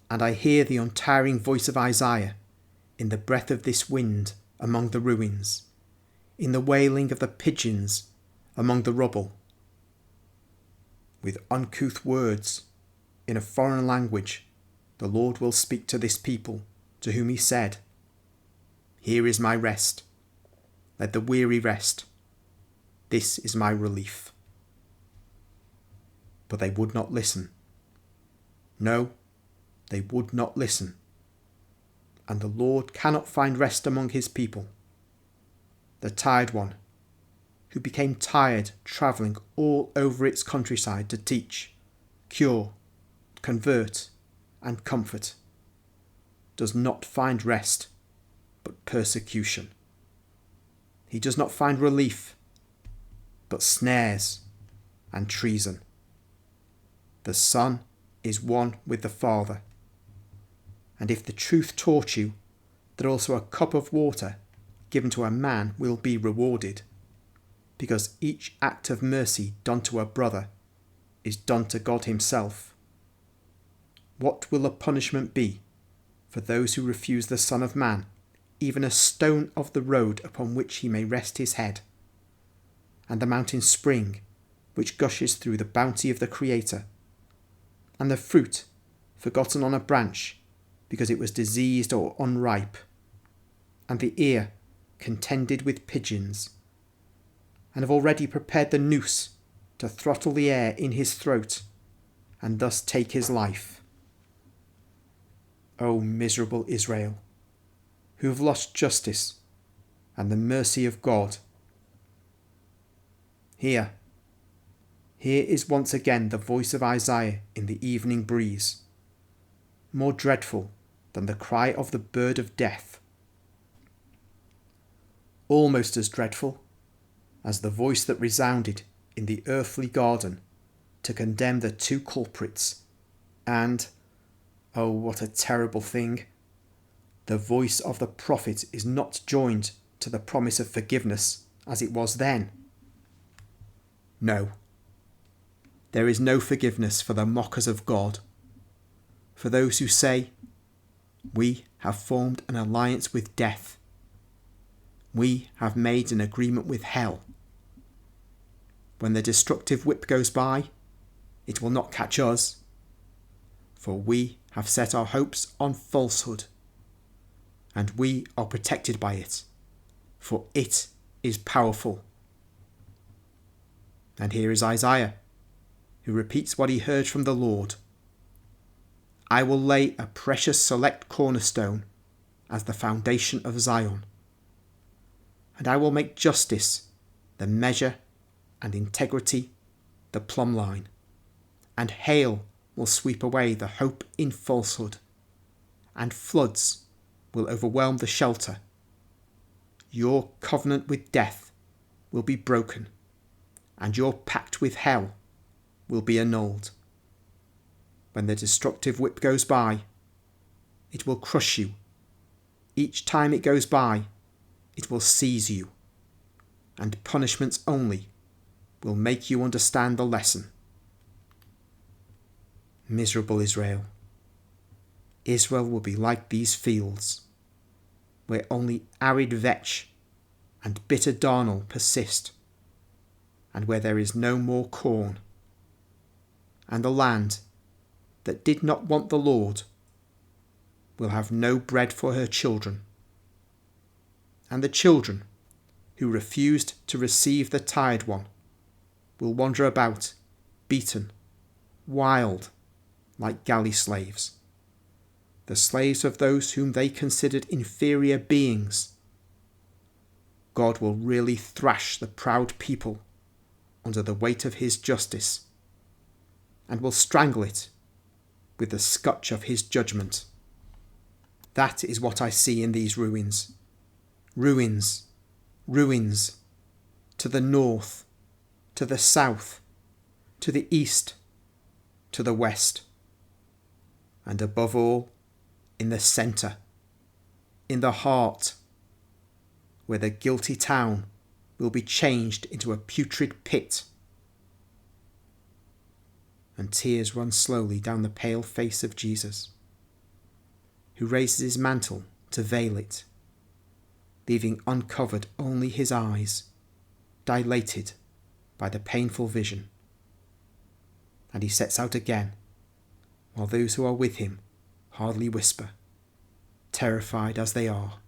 And I hear the untiring voice of Isaiah in the breath of this wind among the ruins, in the wailing of the pigeons among the rubble. With uncouth words, in a foreign language, the Lord will speak to this people, to whom he said, "Here is my rest. Let the weary rest. This is my relief." But they would not listen. No, they would not listen. And the Lord cannot find rest among his people. The tired one, who became tired travelling all over its countryside to teach, cure, convert, and comfort, does not find rest, but persecution. He does not find relief, but snares and treason. The Son is one with the Father. And if the truth taught you that also a cup of water given to a man will be rewarded, because each act of mercy done to a brother is done to God himself, what will the punishment be for those who refuse the Son of Man, even a stone of the road upon which he may rest his head, and the mountain spring which gushes through the bounty of the Creator, and the fruit forgotten on a branch because it was diseased or unripe, and the ear contended with pigeons, and have already prepared the noose to throttle the air in his throat, and thus take his life. O miserable Israel, who have lost justice and the mercy of God. Here is once again the voice of Isaiah in the evening breeze, more dreadful than the cry of the bird of death, almost as dreadful as the voice that resounded in the earthly garden to condemn the two culprits, and, oh, what a terrible thing, the voice of the prophet is not joined to the promise of forgiveness as it was then. No, there is no forgiveness for the mockers of God, for those who say, "We have formed an alliance with death. We have made an agreement with hell. When the destructive whip goes by, it will not catch us, for we have set our hopes on falsehood, and we are protected by it, for it is powerful." And here is Isaiah, who repeats what he heard from the Lord. "I will lay a precious select cornerstone as the foundation of Zion, and I will make justice the measure and integrity the plumb line, and hail will sweep away the hope in falsehood, and floods will overwhelm the shelter. Your covenant with death will be broken, and your pact with hell will be annulled. When the destructive whip goes by, it will crush you. Each time it goes by, it will seize you, and punishments only will make you understand the lesson. Miserable Israel. Israel will be like these fields, where only arid vetch and bitter darnel persist, and where there is no more corn. And the land that did not want the Lord will have no bread for her children. And the children who refused to receive the tired one will wander about, beaten, wild, like galley slaves, the slaves of those whom they considered inferior beings. God will really thrash the proud people under the weight of his justice, and will strangle it with the scotch of his judgment. That is what I see in these ruins. Ruins, ruins, to the north, to the south, to the east, to the west, and above all, in the centre, in the heart, where the guilty town will be changed into a putrid pit. And tears run slowly down the pale face of Jesus. who raises his mantle to veil it, leaving uncovered only his eyes, dilated by the painful vision. And he sets out again, while those who are with him hardly whisper, terrified as they are.